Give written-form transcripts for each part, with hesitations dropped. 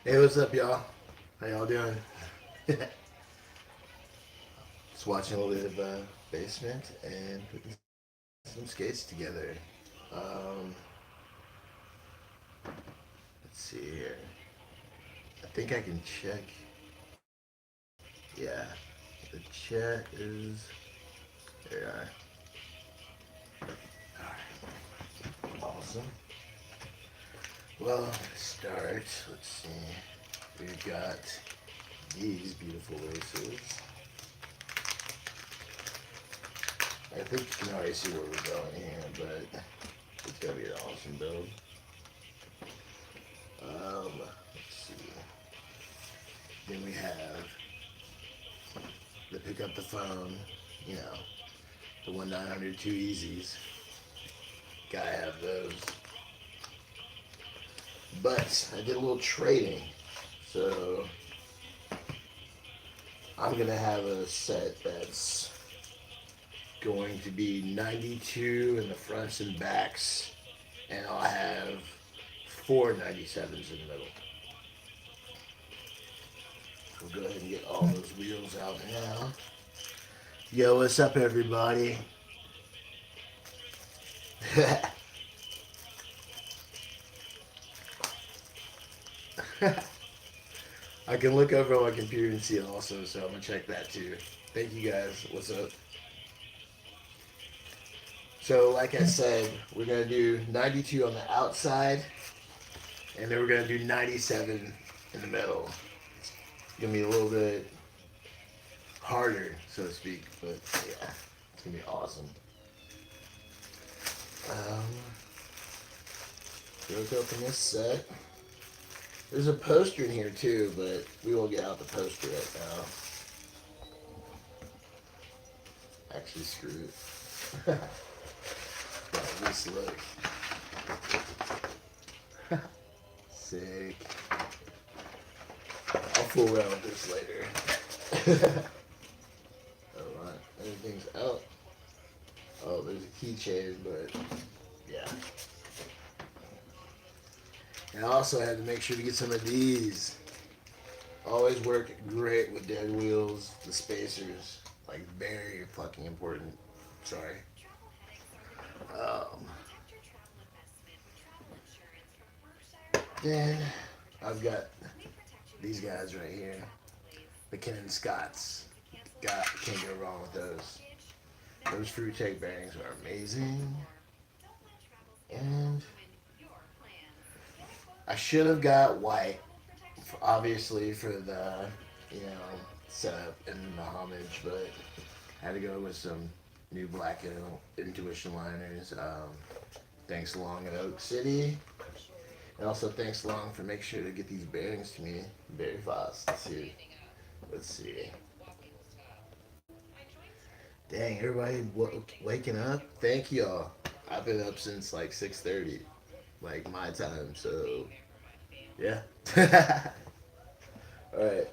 Hey, what's up, y'all? How y'all doing? Just watching a little bit of basement and putting some skates together. Um, let's see here. I think I can check. Yeah, the chat is. There you are. Awesome. Well, to start, let's see. We've got these beautiful laces. I think you can already see where we're going here, but it's gonna be an awesome build. Let's see. Then we have the pick up the phone, you know, the 1-900 2 easies. Gotta have those. But I did a little trading, so I'm gonna have a set that's going to be 92 in the fronts and backs, and I'll have four 97s in the middle. We'll go ahead and get all those wheels out now. Yo, what's up, everybody? I can look over on my computer and see it also, so I'm gonna check that too. Thank you guys. What's up? So, like I said, we're gonna do 92 on the outside, and then we're gonna do 97 in the middle. It's gonna be a little bit harder, so to speak, but yeah, it's gonna be awesome. Um, let's open this set. There's a poster in here too, but we won't get out the poster right now. Actually, screw it. At least look. Sick. I'll fool around with this later. Alright, everything's out. Oh, there's a keychain, but yeah. And I also had to make sure to get some of these. Always work great with dead wheels, the spacers. Like, very fucking important. Sorry. Um, then I've got these guys right here. The Ken Scots. Can't go wrong with those. Those fruit take bearings are amazing. And I should have got white, obviously, for the, you know, setup and the homage, but I had to go with some new black intuition liners. Thanks Long at Oak City. And also thanks Long for making sure to get these bearings to me very fast. Let's see. Let's see. Dang, everybody waking up. Thank y'all. I've been up since like 6:30, like my time. So yeah. All right.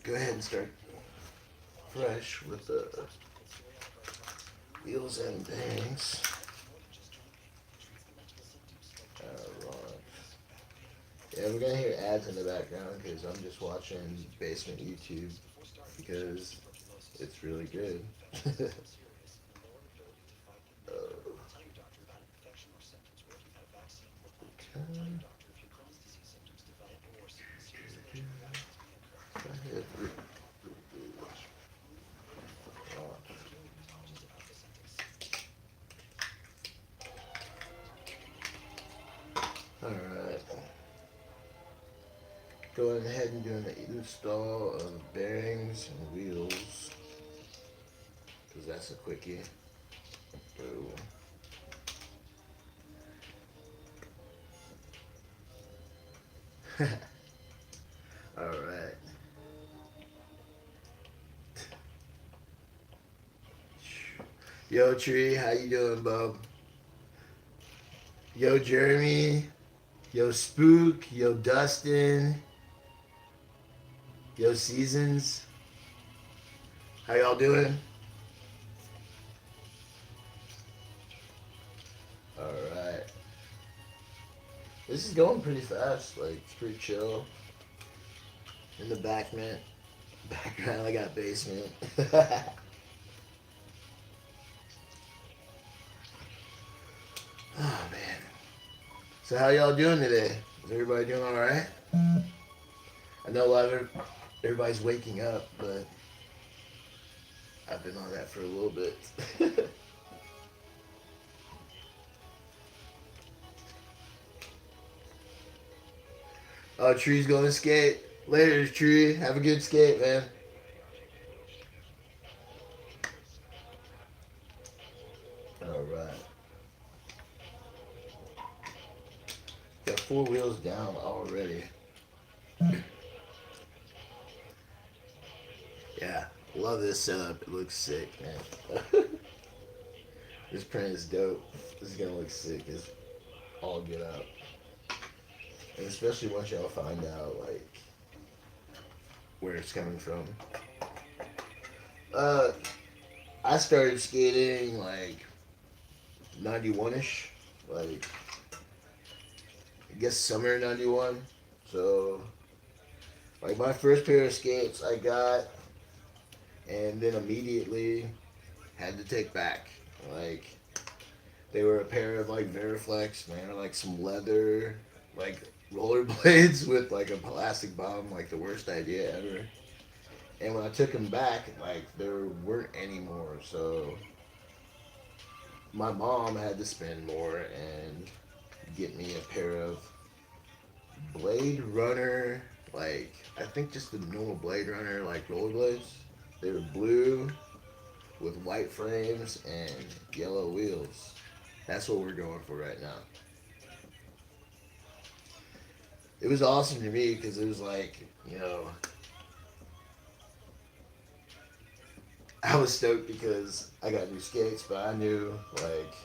Go ahead and start fresh with the wheels and things. Alright. Yeah, we're gonna hear ads in the background because I'm just watching basement YouTube because it's really good. Oh, okay. Go ahead. Alright. Going ahead and doing the install of bearings and wheels because that's a quickie. Boom. Alright. Yo Tree, how you doing, bub? Yo Jeremy, yo Spook, yo Dustin, yo Seasons. How y'all doing? Alright. This is going pretty fast. Like, it's pretty chill. In the background, I got basement. Oh man. So how y'all doing today? Is everybody doing all right? I know a lot of everybody's waking up, but I've been on that for a little bit. Oh, Tree's going to skate. Later, Tree. Have a good skate, man. All right. Got 4 wheels down already. Yeah, love this setup. It looks sick, man. This print is dope. This is gonna look sick as all get out. And especially once y'all find out like where it's coming from. Uh, I started skating like 91ish, like I guess summer '91. So like my first pair of skates I got, and then immediately had to take back. Like they were a pair of like Veriflex, man, like some leather, like rollerblades with like a plastic bottom, like the worst idea ever. And when I took them back, like there weren't any more. So my mom had to spend more and get me a pair of Blade Runner, like I think just the normal Blade Runner, like rollerblades. They were blue with white frames and yellow wheels. That's what we're going for right now. It was awesome to me because it was like, I was stoked because I got new skates, but I knew like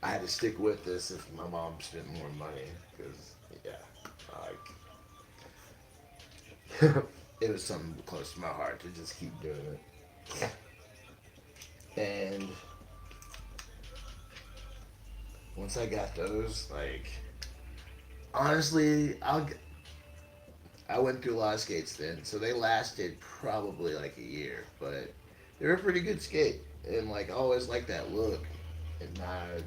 I had to stick with this if my mom spent more money because yeah, like it was something close to my heart to just keep doing it. And once I got those, like honestly, I went through a lot of skates then, so they lasted probably like a year, but they were a pretty good skate, and like I always liked that look, and I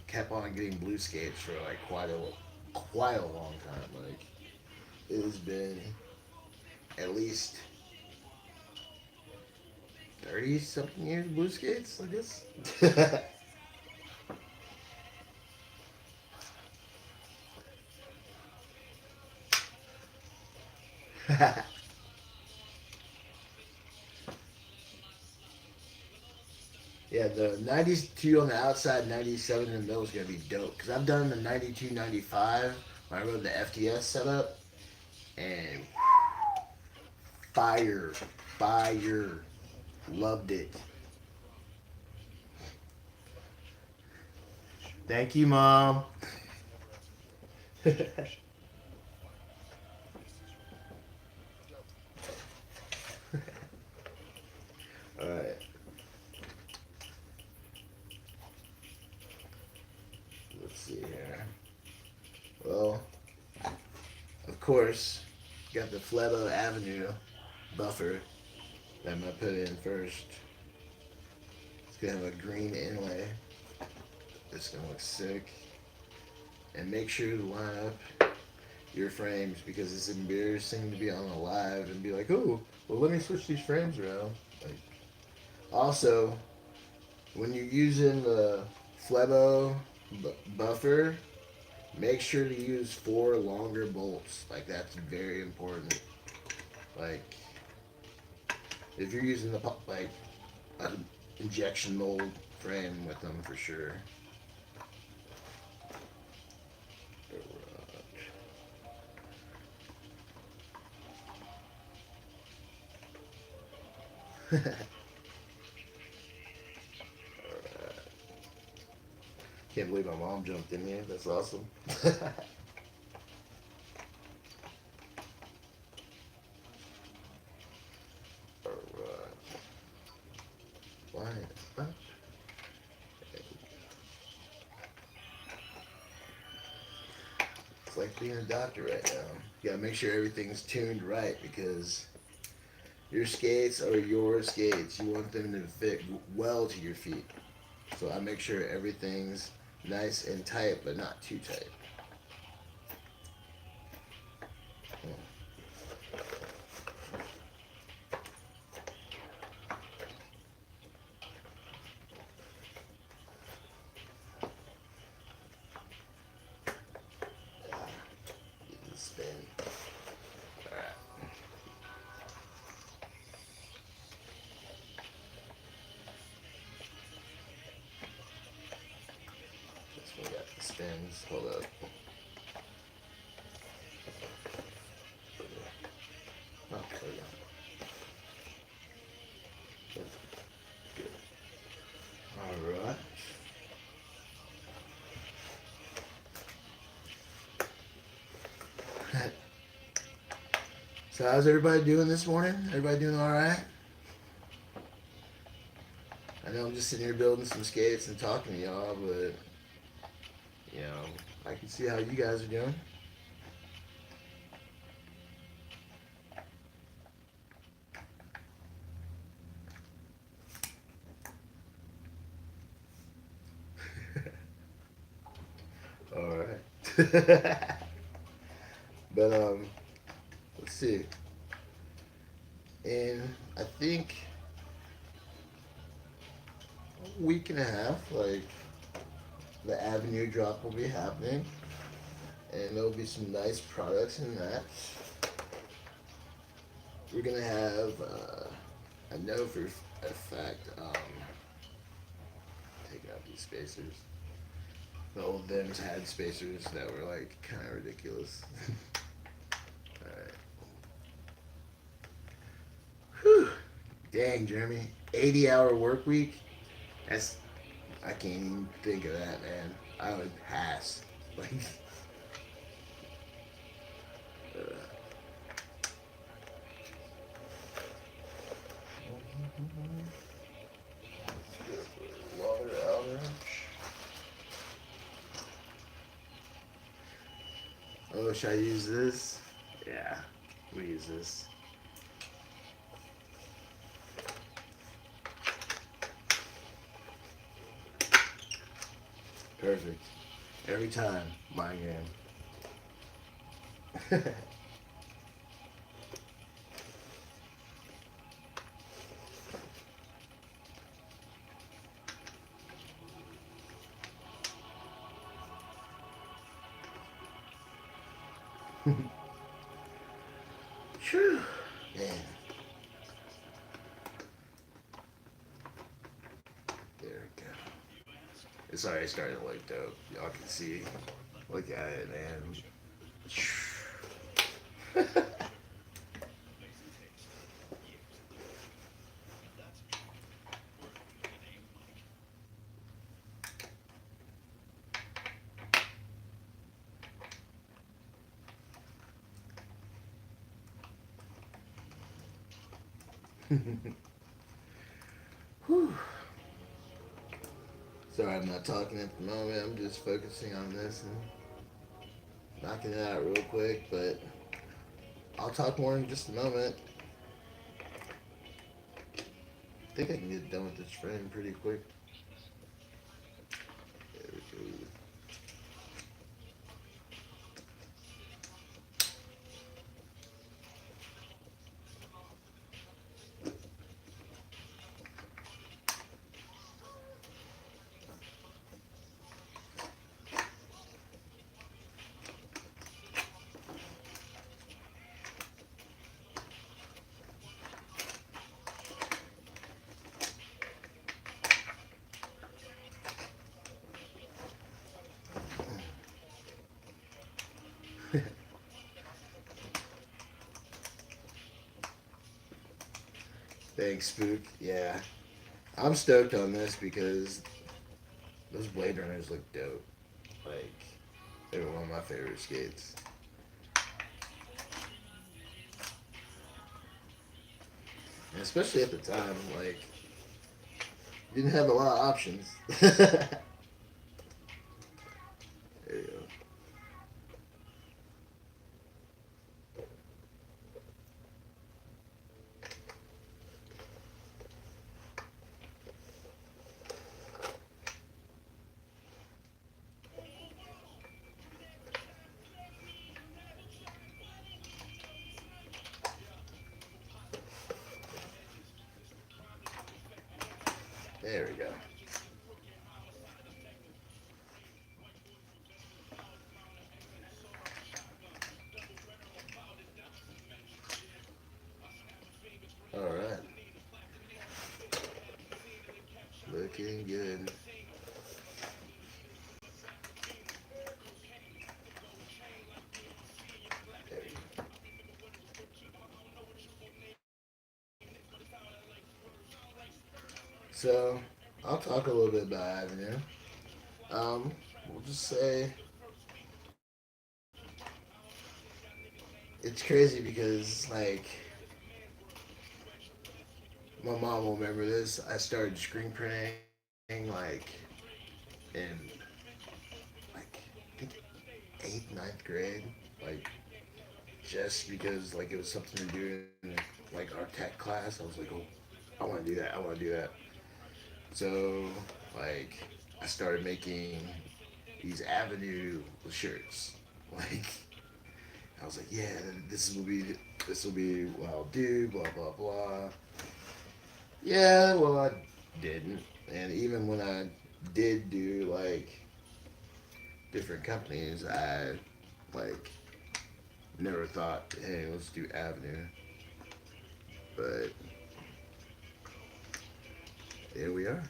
kept on getting blue skates for like quite a long time. Like it has been at least 30 something years blue skates, I guess. Yeah, the 92 on the outside, 97 in the middle is going to be dope. Because I've done the 92, 95 when I rode the FTS setup. And fire, fire. Loved it. Thank you, Mom. Alright, let's see here. Well, of course, got the Flebo Avenue buffer that I'm going to put in first. It's going to have a green inlay. It's going to look sick. And make sure to line up your frames because it's embarrassing to be on a live and be like, oh, well, let me switch these frames around. Like, also, when you're using the Flebo buffer, make sure to use 4 longer bolts. Like, that's very important. Like, if you're using the like an injection mold frame with them for sure. Can't believe my mom jumped in here. That's awesome. Alright. Line up. like being a doctor right now. You gotta make sure everything's tuned right because your skates are your skates. You want them to fit well to your feet. So I make sure everything's nice and tight, but not too tight. Spin. Alright. This one got the spins. Hold up. Oh, there we go. Good. Alright. So how's everybody doing this morning? Everybody doing alright? I know I'm just sitting here building some skates and talking to y'all, but you know, I can see how you guys are doing. Alright. But let's see. In I think a week and a half, like the Avenue drop will be happening, and there'll be some nice products in that. We're gonna have, I know for a fact, taking out these spacers. The old Dems had spacers that were like kind of ridiculous. Alright. Whew. Dang, Jeremy. 80-hour work week? That's, I can't even think of that, man. I would pass. Like, water outer. Oh, should I use this? Yeah, we use this. Perfect. Every time, my game. Phew. Man. There we go. It's already starting to look dope. Y'all can see. Look at it, man. Whew. Sorry, I'm not talking at the moment. I'm just focusing on this and knocking it out real quick, but I'll talk more in just a moment. I think I can get done with this frame pretty quick. There we go. Thanks, Spook. Yeah. I'm stoked on this because those Blade Runners look dope. Like, they were one of my favorite skates. And especially at the time, like, you didn't have a lot of options. There you go. There we go. All right. Looking good. There we go. So, I'll talk a little bit about Avenue. We'll just say it's crazy because, like, my mom will remember this. I started screen printing, like, in, like, I think 8th, 9th grade. Like, just because, like, it was something to do in, like, our tech class. I was like, oh, I want to do that. I want to do that. So, like, I started making these Avenue shirts. Like, I was like, yeah, this will be what I'll do. Blah blah blah. Yeah, well, I didn't. And even when I did do like different companies, I like never thought, hey, let's do Avenue. But here we are.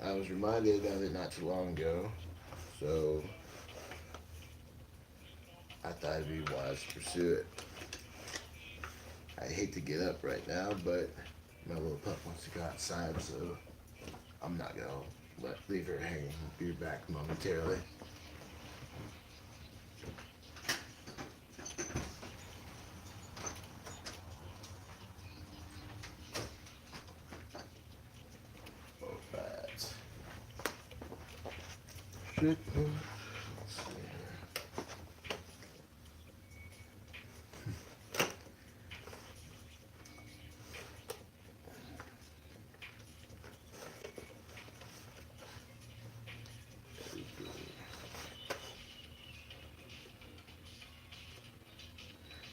I was reminded of it not too long ago, so I thought it'd be wise to pursue it. I hate to get up right now, but my little pup wants to go outside, so I'm not gonna leave her hanging. Be back momentarily. Alright. Shit.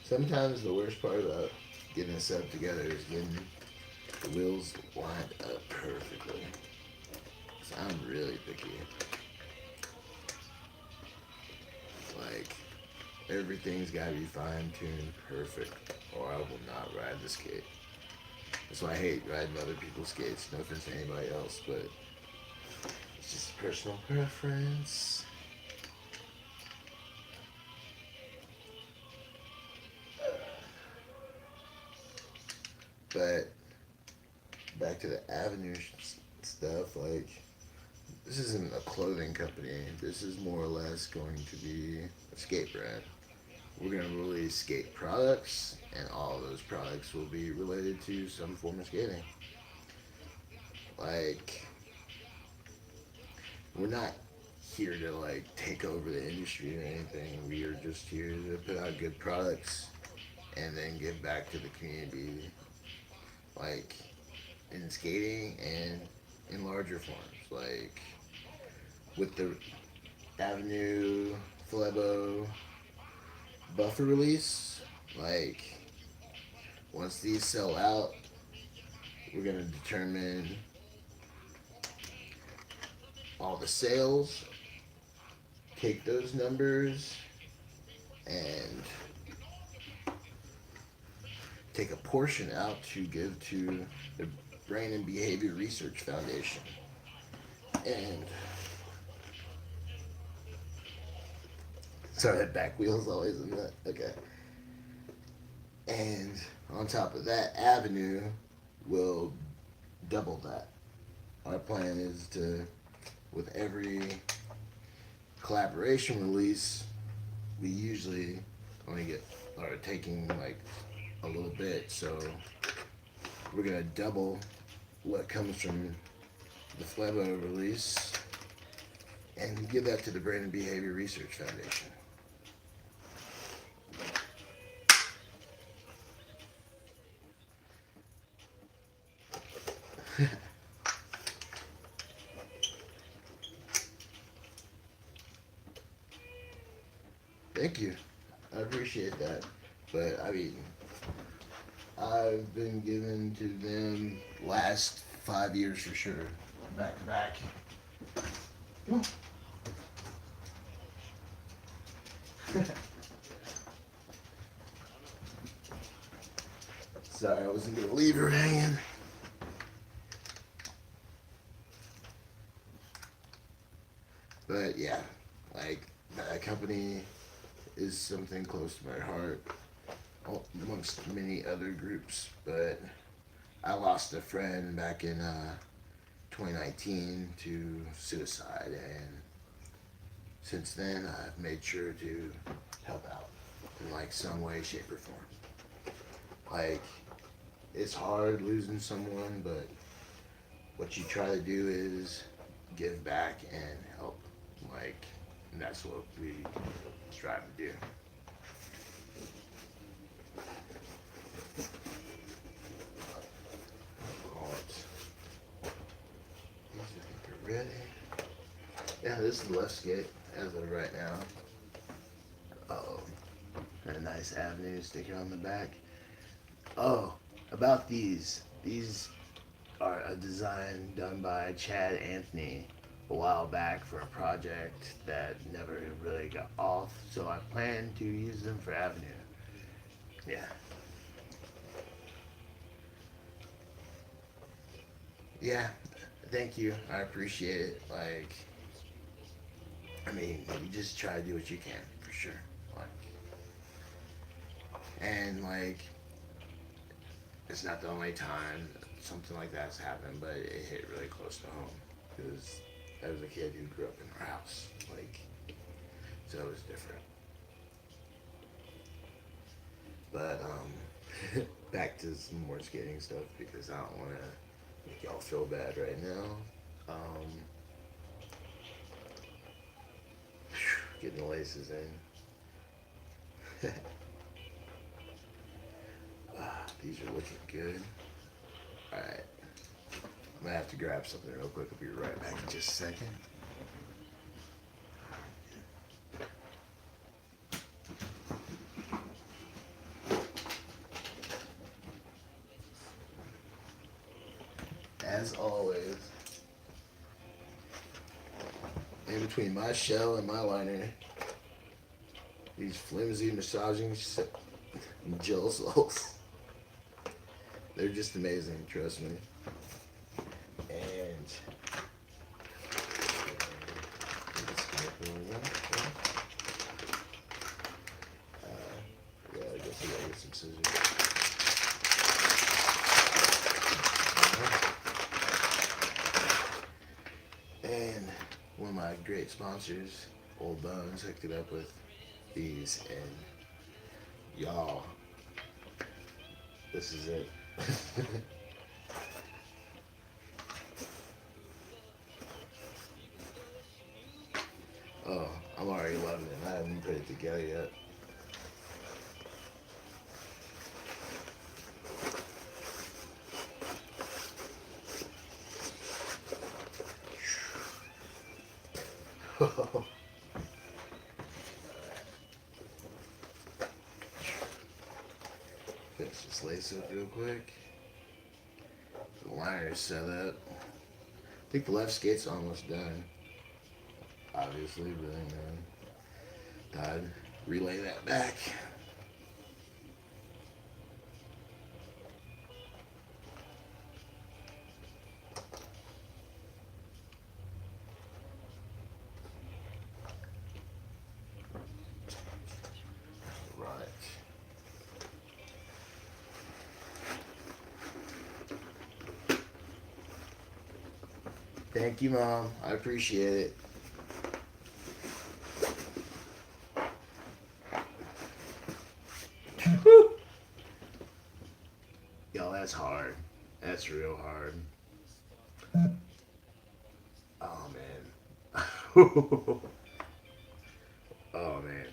Sometimes the worst part about getting a setup together is getting the wheels lined up perfectly. 'Cause I'm really picky. Like, everything's gotta be fine tuned perfect, or I will not ride the skate. That's why I hate riding other people's skates. No offense to anybody else, but it's just personal preference. But back to the Avenue stuff, like, this isn't a clothing company. This is more or less going to be a skate brand. We're going to release skate products, and all of those products will be related to some form of skating. Like, we're not here to like take over the industry or anything. We are just here to put out good products and then give back to the community, like in skating and in larger forms, like with the Avenue Flebo buffer release. Like, once these sell out, we're gonna determine all the sales, take those numbers, and take a portion out to give to the Brain and Behavior Research Foundation. And sorry, that back wheel's always in that. Okay. And on top of that, Avenue will double that. Our plan is to, with every collaboration release, we usually only get, are taking like a little bit, so we're gonna double what comes from the Flebo release and give that to the Brain and Behavior Research Foundation. Thank you. I appreciate that. But I mean, I've been given to them last 5 years for sure, back to back. Sorry, I wasn't gonna leave her hanging. But yeah, like that company is something close to my heart, amongst many other groups. But I lost a friend back in 2019 to suicide, and since then I've made sure to help out in like some way, shape, or form. Like it's hard losing someone, but what you try to do is give back and help. Like, and that's what we strive to do. Alright. These I think are ready. Yeah, this is the left skate as of right now. Oh, and a nice avenue sticker on the back. Oh, about these. These are a design done by Chad Anthony a while back for a project that never really got off, so I plan to use them for Avenue. Yeah. Yeah, thank you. I appreciate it. Like, I mean, you just try to do what you can, for sure. Like, and like, it's not the only time something like that's happened, but it hit really close to home because I was a kid who grew up in our house, like, so it was different. But back to some more skating stuff because I don't want to make y'all feel bad right now. Getting the laces in. These are looking good. All right, I'm gonna have to grab something real quick. I'll be right back in just a second. As always, in between my shell and my liner, these flimsy massaging gel soles. They're just amazing, trust me. And yeah, I guess I gotta get some scissors. And one of my great sponsors, Old Bones, hooked it up with these, and y'all, this is it. Oh, I'm already loving it. I haven't put it together yet. Finish this lace up real quick. The liner's set up. I think the left skate's almost done. Obviously, but I'd relay that back. Right. Thank you, Mom. I appreciate it. Yo, that's hard. That's real hard. Oh, man. Oh, man.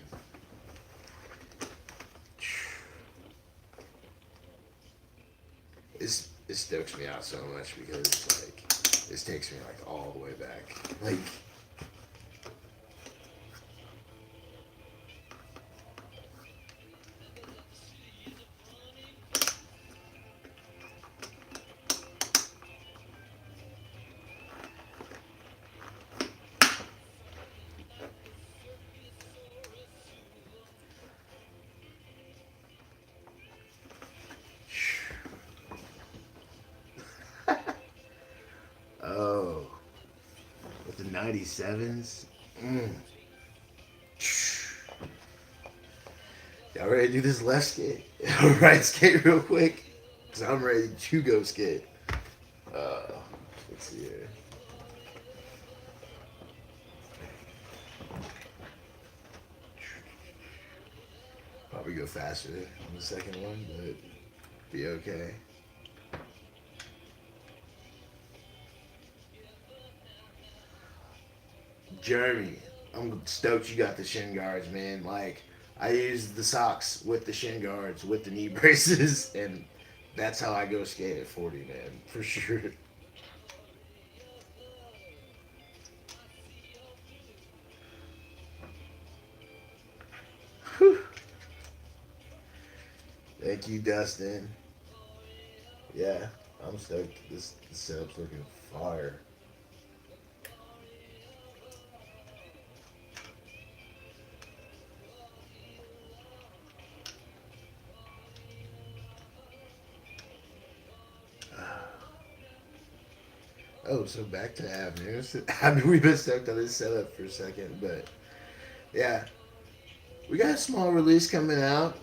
It stokes me out so much because, like, this takes me, like, all the way back. Like, 97s. Y'all ready to do this left skate? Right skate real quick? Because I'm ready to go skate. Uh, let's see here. Probably go faster on the second one, but be okay. Jeremy, I'm stoked you got the shin guards, man. Like, I use the socks with the shin guards, with the knee braces, and that's how I go skate at 40, man, for sure. Whew. Thank you, Dustin. Yeah, I'm stoked. This setup's looking fire. Oh, so back to avenues. I mean, we've been stoked on this setup for a second, but yeah, we got a small release coming out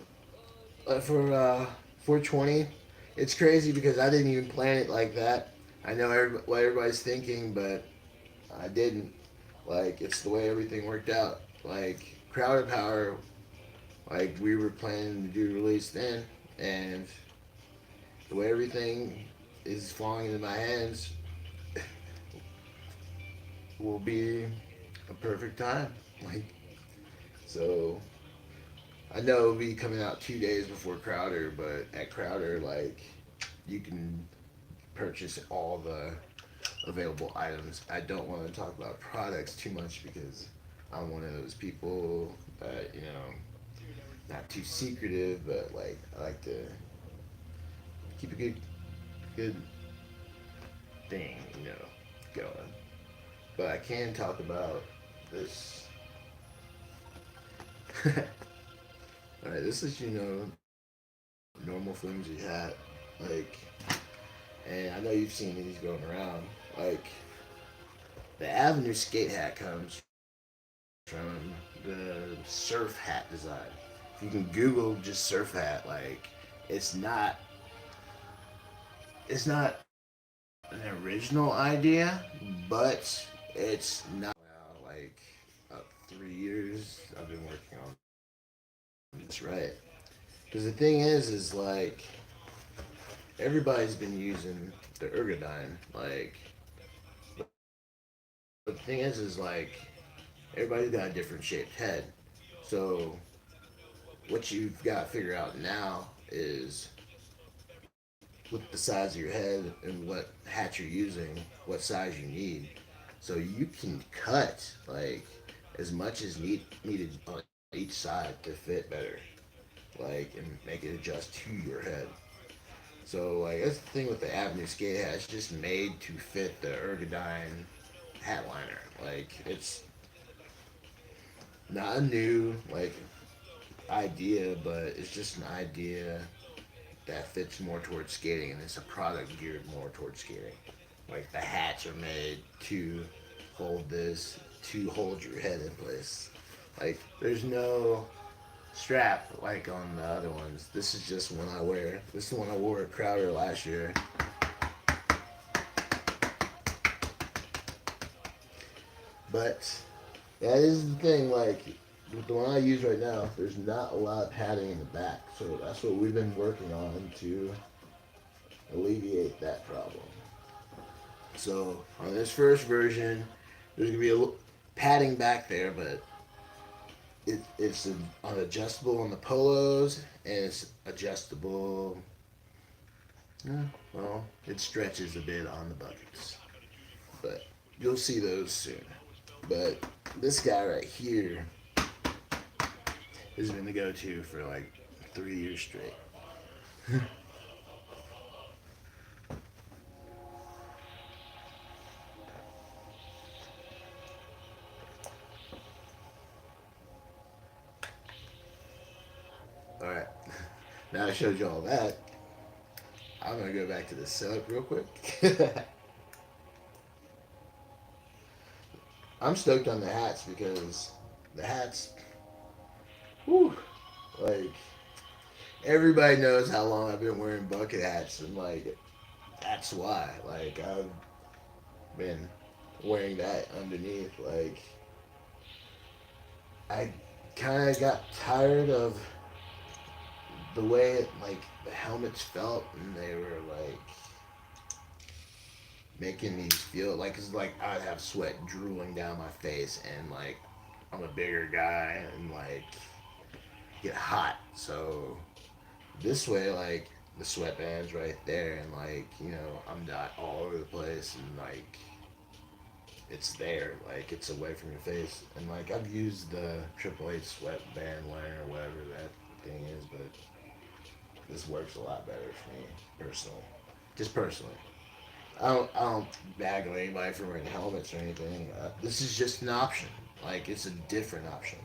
for 420. It's crazy because I didn't even plan it like that. I know what everybody's thinking, but I didn't. Like, it's the way everything worked out. Like, Crowded Power, like, we were planning to do release then, and the way everything is falling into my hands will be a perfect time. Like, so I know it'll be coming out 2 days before Crowder, but at Crowder, like, you can purchase all the available items. I don't want to talk about products too much because I'm one of those people that, not too secretive, but like I like to keep a good thing, going. But I can talk about this. Alright, this is, normal flimsy hat. Like, and I know you've seen these going around. Like, the Avenue skate hat comes from the surf hat design. If you can Google just surf hat, like, it's not it's not an original idea, but it's not. Well, like, 3 years I've been working on this, right? Because the thing is like everybody's been using the ergodyne, like, but the thing is like everybody's got a different shaped head. So what you've got to figure out now is with the size of your head and what hat you're using, what size you need. So you can cut like as much as needed on each side to fit better, like, and make it adjust to your head. So like that's the thing with the Avenue skate hat. It's just made to fit the ergodyne hat liner. Like, it's not a new like idea, but it's just an idea that fits more towards skating, and it's a product geared more towards skating. Like, the hats are made to hold this, to hold your head in place. Like, there's no strap like on the other ones. This is just one I wear. This is the one I wore at Crowder last year. But that is the thing. Like, with the one I use right now, there's not a lot of padding in the back, so that's what we've been working on to alleviate that problem. So on this first version, there's gonna be a little padding back there, but it's adjustable on the polos, and it's adjustable. Well, it stretches a bit on the buckets, but you'll see those soon. But this guy right here has been the go-to for like 3 years straight. All right, now I showed you all that. I'm gonna go back to the setup real quick. I'm stoked on the hats because the hats, whew, like everybody knows how long I've been wearing bucket hats, and like that's why. Like I've been wearing that underneath. Like I kind of got tired of the way like the helmets felt, and they were like making me feel like it's like I'd have sweat drooling down my face, and like I'm a bigger guy, and like get hot. So this way, like the sweatband's right there, and like I'm not all over the place, and like it's there, like it's away from your face. And like I've used the Triple H sweatband liner or whatever that thing is, but this works a lot better for me personally. Just personally. I don't bag on anybody for wearing helmets or anything. This is just an option. Like it's a different option.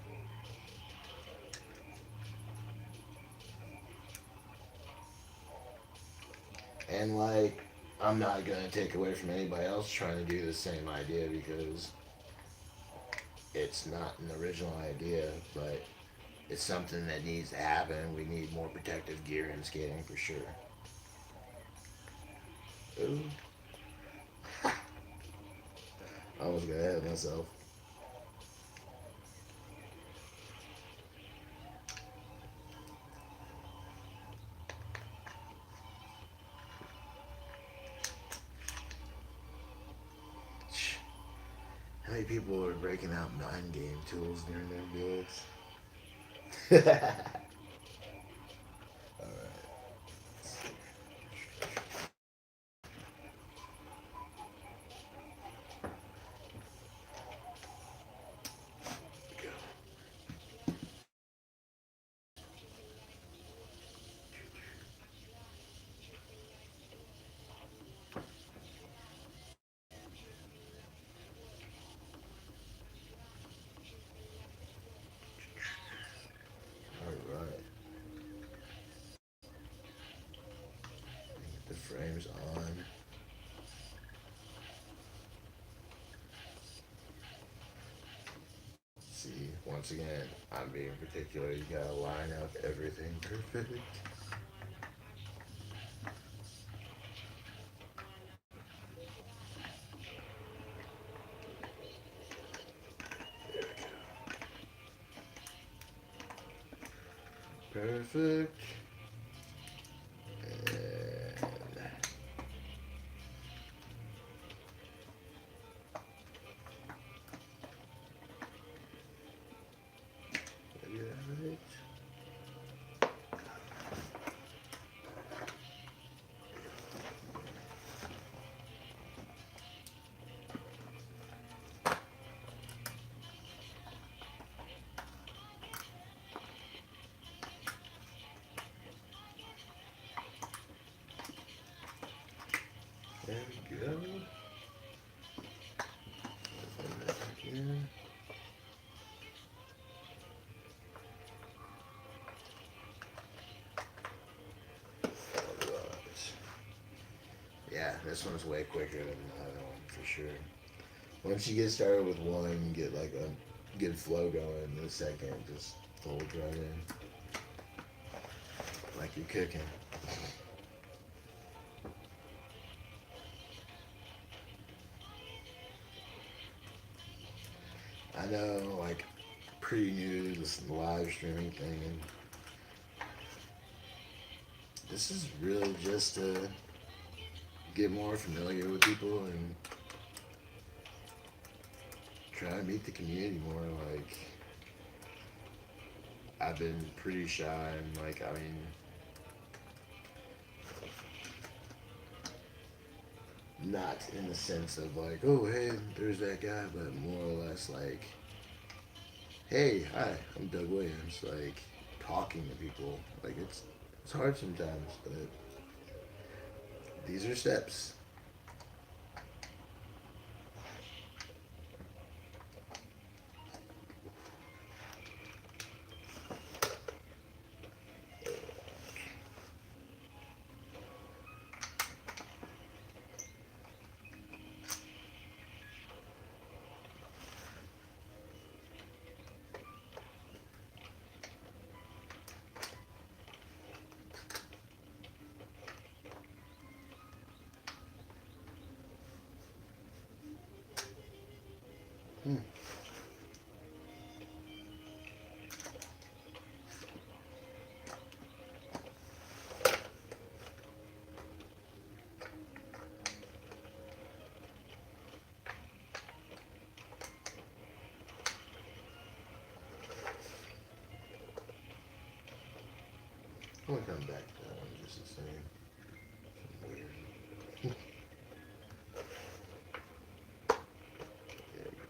And like I'm not gonna take away from anybody else trying to do the same idea because it's not an original idea, but it's something that needs to happen. We need more protective gear in skating for sure. Ooh, I almost got ahead of myself. How many people are breaking out mind game tools during their builds? Alright, go. Alright. Get the frames on. See, once again, I'm being particular. You gotta line up everything perfect. There we go. Perfect. And maybe that right. There we go. Put that back in. Alright. Yeah, this one's way quicker than the other one for sure. Once you get started with one, you get like a good flow going. The second just folds right in, like you're cooking. I know, like, pretty new to this live streaming thing, and this is really just to get more familiar with people and try to meet the community more. Like, I've been pretty shy, and like, I mean, not in the sense of like, oh hey, there's that guy, but more or less like, hey, hi, I'm Doug Williams. Like, talking to people, like it's hard sometimes, but these are steps. gonna come back to that one just the same. Weird. There you go.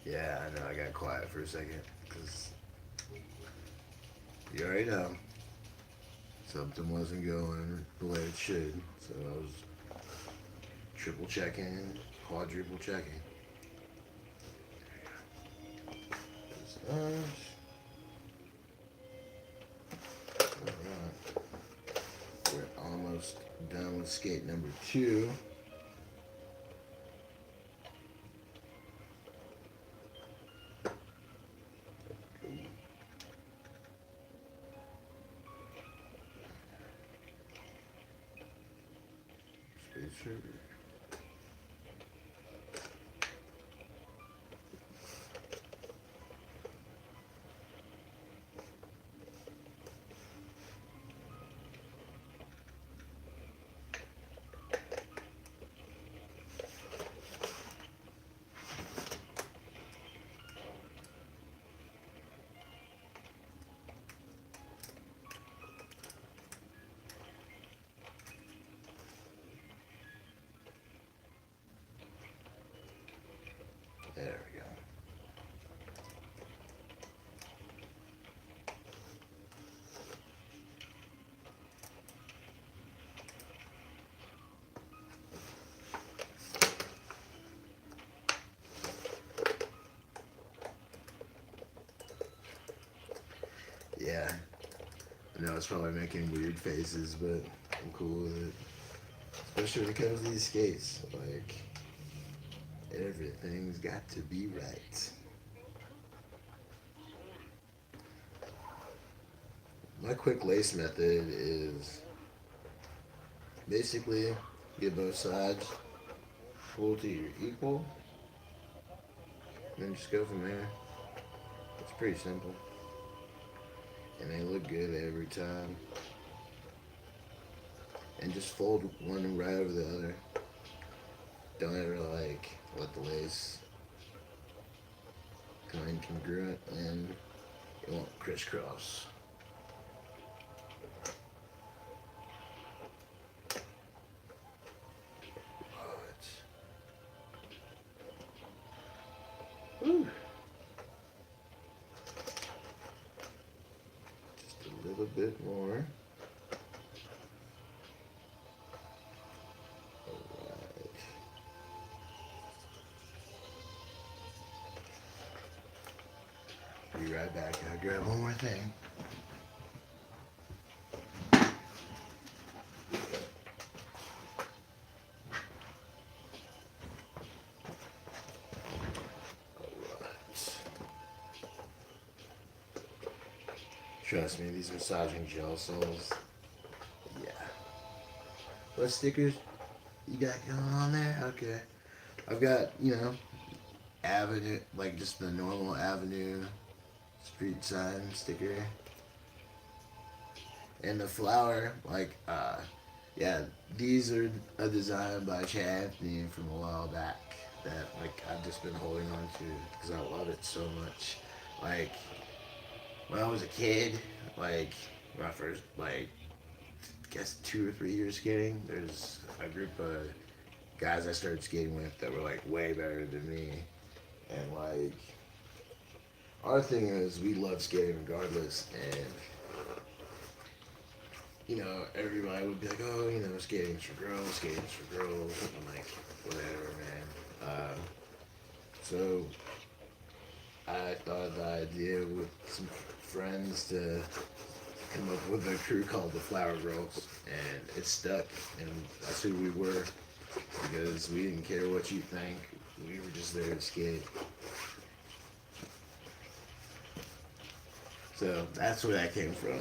Yeah, I know. I got quiet for a second because you already know something wasn't going the way it should. So I was triple checking, quadruple checking. Alright. We're almost done with skate number 2. Spacer. There we go. Yeah, I know it's probably making weird faces, but I'm cool with it. Especially when it comes to these skates. Like, everything's got to be right. My quick lace method is basically get both sides, pull to your equal, and then just go from there. It's pretty simple. And they look good every time. And just fold one right over the other. Don't ever let the lace come incongruent and it won't crisscross. Whew. Just a little bit more. Alright. Be right back. I'll grab one more thing. Trust me, these massaging gel soles. Yeah. What stickers you got going on there? Okay. I've got, Avenue, like just the normal Avenue street sign sticker. And the flower, yeah, these are a design by Chad Anthony from a while back that, I've just been holding on to because I love it so much. Like, when I was a kid, when I first, guess 2 or 3 years skating, there's a group of guys I started skating with that were, way better than me. And, our thing is we love skating regardless, and, everybody would be like, oh, skating's for girls, I'm like, whatever, man. So I thought of the idea with some friends to come up with a crew called the Flower Girls, and it stuck, and that's who we were, because we didn't care what you think, we were just there to skate. So that's where that came from.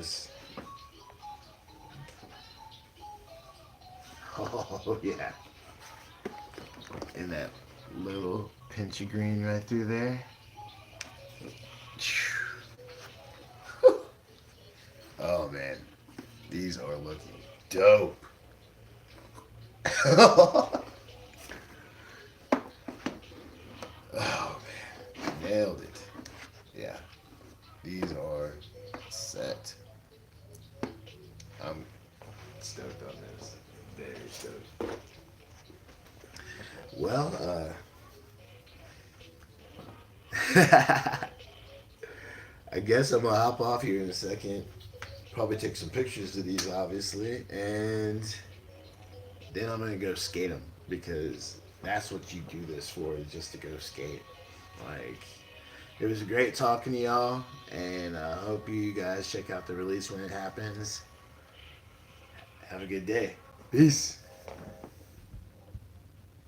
this. Oh yeah. And that little pinch of green right through there. Oh man, these are looking dope. Oh man, nailed it. Yeah, these are set. I'm stoked on this. Very stoked. Well, I guess I'm gonna hop off here in a second. Probably take some pictures of these, obviously, and then I'm gonna go skate them because that's what you do this for, is just to go skate. Like, it was great talking to y'all, and I hope you guys check out the release when it happens. Have a good day. Peace.